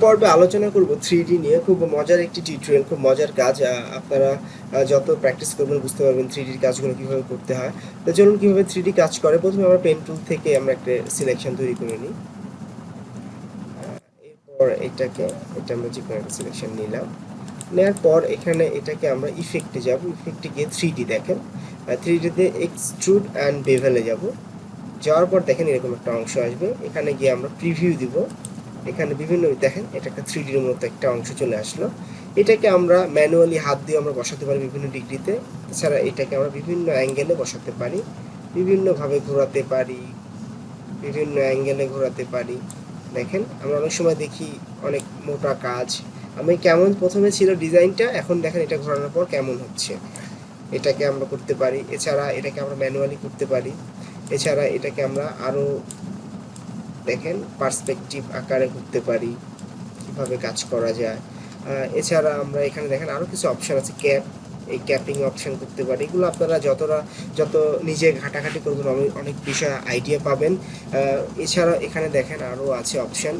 পর্বে আলোচনা করব 3D নিয়ে। খুব মজার একটি টিউটোরিয়াল, খুব মজার কাজ। আপনারা যত প্র্যাকটিস করবেন বুঝতে পারবেন 3Dর কাজগুলো কীভাবে করতে হয়। তো চলুন কীভাবে 3D কাজ করে। প্রথমে আমরা পেন টুল থেকে আমরা একটা সিলেকশন তৈরি করে নিই। এরপর এটা আমরা যে কোনো একটা সিলেকশন নিলাম। নেওয়ার পর এখানে এটাকে আমরা ইফেক্টে যাব। ইফেক্টে গিয়ে 3D দেখেন, 3Dতে এক্সট্রুড অ্যান্ড বেভেলে যাব। যাওয়ার পর দেখেন এরকম একটা অংশ আসবে। এখানে গিয়ে আমরা প্রিভিউ দিব। এখানে বিভিন্ন দেখেন এটা একটা 3Dর মতো একটা অংশ চলে আসলো। এটাকে আমরা ম্যানুয়ালি হাত দিয়ে আমরা বসাতে পারি বিভিন্ন ডিগ্রিতে। এছাড়া এটাকে আমরা বিভিন্ন অ্যাঙ্গেলে বসাতে পারি, বিভিন্নভাবে ঘোরাতে পারি, বিভিন্ন অ্যাঙ্গেলে ঘোরাতে পারি। দেখেন আমরা অনেক সময় দেখি অনেক মোটা কাজ। আমি কেমন প্রথমে ছিল ডিজাইনটা, এখন দেখেন এটা ঘোরানোর পর কেমন হচ্ছে। এটাকে আমরা করতে পারি। এছাড়া এটাকে আমরা ম্যানুয়ালি করতে পারি। এছাড়া এটাকে আমরা আরও দেখেন পার্সপেক্টিভ আকারে করতে পারি, কীভাবে কাজ করা যায়। এছাড়া আমরা এখানে দেখেন আরও কিছু অপশান আছে। ক্যাপ, এই ক্যাপিং অপশান করতে পারি। এগুলো আপনারা যত নিজে ঘাটাঘাটি করবেন অনেক বিষয় আইডিয়া পাবেন। এছাড়া এখানে দেখেন আরও আছে অপশান।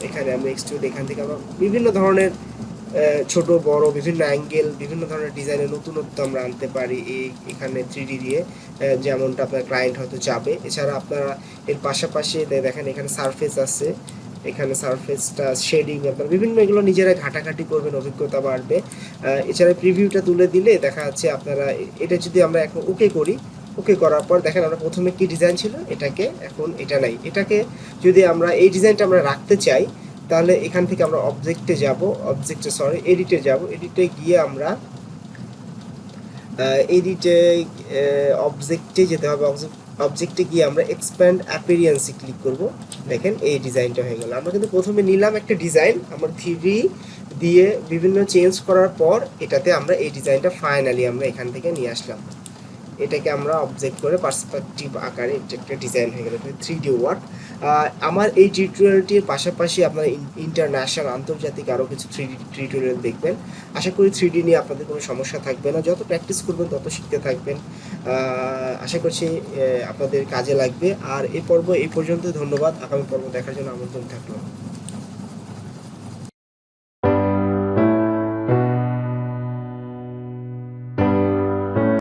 এখানে আমরা এক্সট্রুড, এখান থেকে আমরা বিভিন্ন ধরনের ছোট বড় বিভিন্ন অ্যাঙ্গেল, বিভিন্ন ধরনের ডিজাইনের নতুনত্ব আমরা আনতে পারি এখানে 3D দিয়ে, যেমনটা আপনার ক্লায়েন্ট হয়তো চাবে। এছাড়া আপনারা এর পাশাপাশি দেখেন এখানে সারফেস আছে। এখানে সারফেসটা শেডিং আপনারা বিভিন্ন এগুলো নিজেরা ঘাটাঘাটি করবেন, অভিজ্ঞতা বাড়বে। এছাড়া প্রিভিউটা তুলে দিলে দেখা যাচ্ছে আপনারা এটা যদি আমরা এখন ওকে করি, ওকে করার পর দেখেন আমরা প্রথমে কি ডিজাইন ছিল এটাকে, এখন এটা নাই। এটাকে যদি আমরা এই ডিজাইনটা আমরা রাখতে চাই তাহলে এখান থেকে আমরা অবজেক্টে যাব, এডিটে যাব। এডিটে গিয়ে আমরা অবজেক্টে যেতে হবে। অবজেক্টে গিয়ে আমরা এক্সপ্যান্ড অ্যাপিয়ারেন্সে ক্লিক করব। দেখেন এই ডিজাইনটা হয়ে গেল। আমরা কিন্তু প্রথমে নিলাম একটা ডিজাইন, আমরা 3D দিয়ে বিভিন্ন চেঞ্জ করার পর এটাতে আমরা এই ডিজাইনটা ফাইনালি আমরা এখান থেকে নিয়ে আসলাম। এটাকে আমরা অবজেক্ট করে পার্সপেক্টিভ আকারে একটা ডিজাইন হয়ে গেল 3D ওয়ার্ক। আমার এই টিউটোরিয়ালটির পাশাপাশি আপনারা ইন্টারন্যাশনাল আন্তর্জাতিক আরও কিছু 3D টিউটোরিয়াল দেখবেন। আশা করি 3D নিয়ে আপনাদের কোনো সমস্যা থাকবে না। যত প্র্যাকটিস করবেন তত শিখতে থাকবেন। আশা করছি আপনাদের কাজে লাগবে। আর এই পর্ব এই পর্যন্ত। ধন্যবাদ। আগামী পর্ব দেখার জন্য আমন্ত্রণ থাকলো।